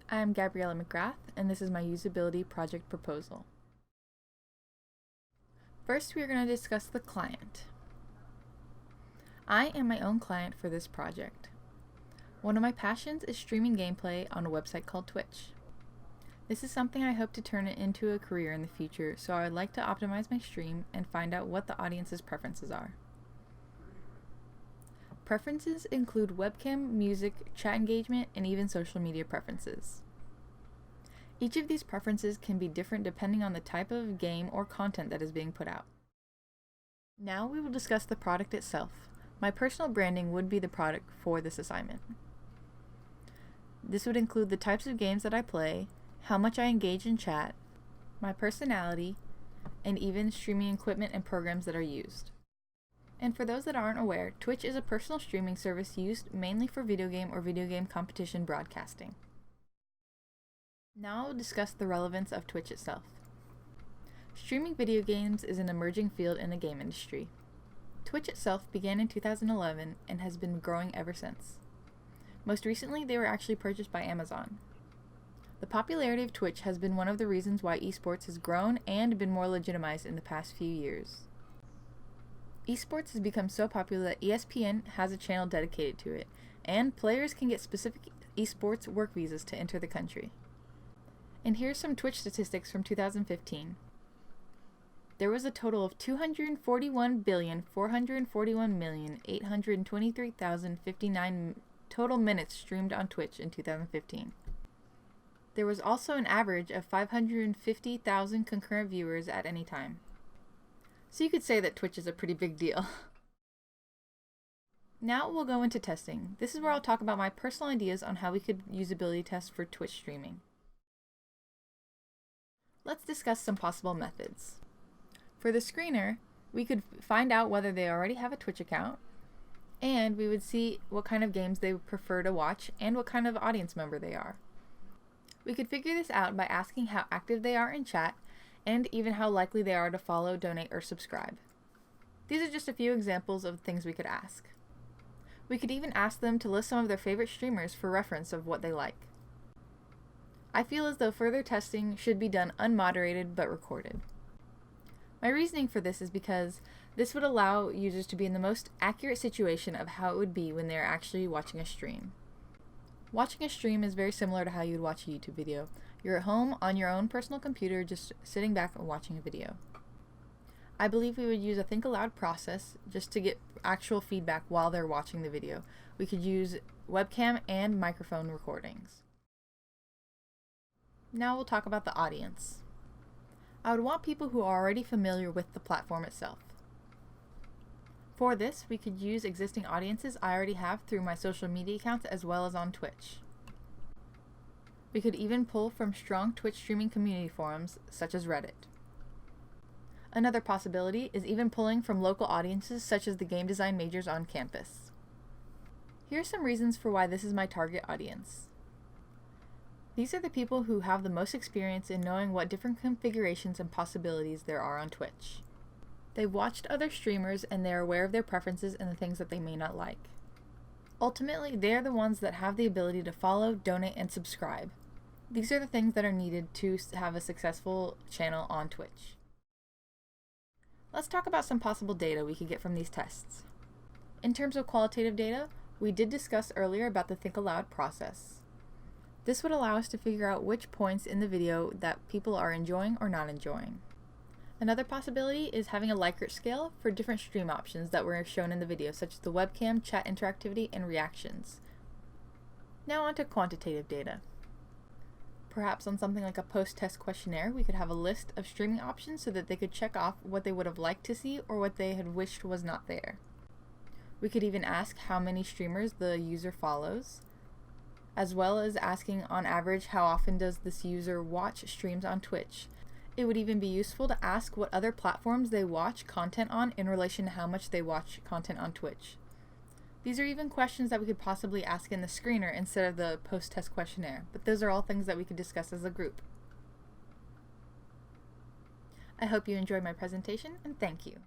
I am Gabriella McGrath, and this is my usability project proposal. First, we are going to discuss the client. I am my own client for this project. One of my passions is streaming gameplay on a website called Twitch. This is something I hope to turn it into a career in the future, so I would like to optimize my stream and find out what the audience's preferences are. Preferences include webcam, music, chat engagement, and even social media preferences. Each of these preferences can be different depending on the type of game or content that is being put out. Now we will discuss the product itself. My personal branding would be the product for this assignment. This would include the types of games that I play, how much I engage in chat, my personality, and even streaming equipment and programs that are used. And for those that aren't aware, Twitch is a personal streaming service used mainly for video game or video game competition broadcasting. Now I'll discuss the relevance of Twitch itself. Streaming video games is an emerging field in the game industry. Twitch itself began in 2011 and has been growing ever since. Most recently, they were actually purchased by Amazon. The popularity of Twitch has been one of the reasons why esports has grown and been more legitimized in the past few years. Esports has become so popular that ESPN has a channel dedicated to it, and players can get specific esports work visas to enter the country. And here's some Twitch statistics from 2015. There was a total of 241,441,823,059 total minutes streamed on Twitch in 2015. There was also an average of 550,000 concurrent viewers at any time. So you could say that Twitch is a pretty big deal. Now we'll go into testing. This is where I'll talk about my personal ideas on how we could usability test for Twitch streaming. Let's discuss some possible methods. For the screener, we could find out whether they already have a Twitch account, and we would see what kind of games they prefer to watch and what kind of audience member they are. We could figure this out by asking how active they are in chat and even how likely they are to follow, donate, or subscribe. These are just a few examples of things we could ask. We could even ask them to list some of their favorite streamers for reference of what they like. I feel as though further testing should be done unmoderated but recorded. My reasoning for this is because this would allow users to be in the most accurate situation of how it would be when they're actually watching a stream. Watching a stream is very similar to how you would watch a YouTube video. You're at home on your own personal computer just sitting back and watching a video. I believe we would use a think aloud process just to get actual feedback while they're watching the video. We could use webcam and microphone recordings. Now we'll talk about the audience. I would want people who are already familiar with the platform itself. For this, we could use existing audiences I already have through my social media accounts as well as on Twitch. We could even pull from strong Twitch streaming community forums such as Reddit. Another possibility is even pulling from local audiences such as the game design majors on campus. Here are some reasons for why this is my target audience. These are the people who have the most experience in knowing what different configurations and possibilities there are on Twitch. They've watched other streamers and they're aware of their preferences and the things that they may not like. Ultimately, they are the ones that have the ability to follow, donate, and subscribe. These are the things that are needed to have a successful channel on Twitch. Let's talk about some possible data we could get from these tests. In terms of qualitative data, we did discuss earlier about the think aloud process. This would allow us to figure out which points in the video that people are enjoying or not enjoying. Another possibility is having a Likert scale for different stream options that were shown in the video, such as the webcam, chat interactivity, and reactions. Now on to quantitative data. Perhaps on something like a post-test questionnaire, we could have a list of streaming options so that they could check off what they would have liked to see or what they had wished was not there. We could even ask how many streamers the user follows, as well as asking on average how often does this user watch streams on Twitch. It would even be useful to ask what other platforms they watch content on in relation to how much they watch content on Twitch. These are even questions that we could possibly ask in the screener instead of the post-test questionnaire, but those are all things that we could discuss as a group. I hope you enjoyed my presentation, and thank you.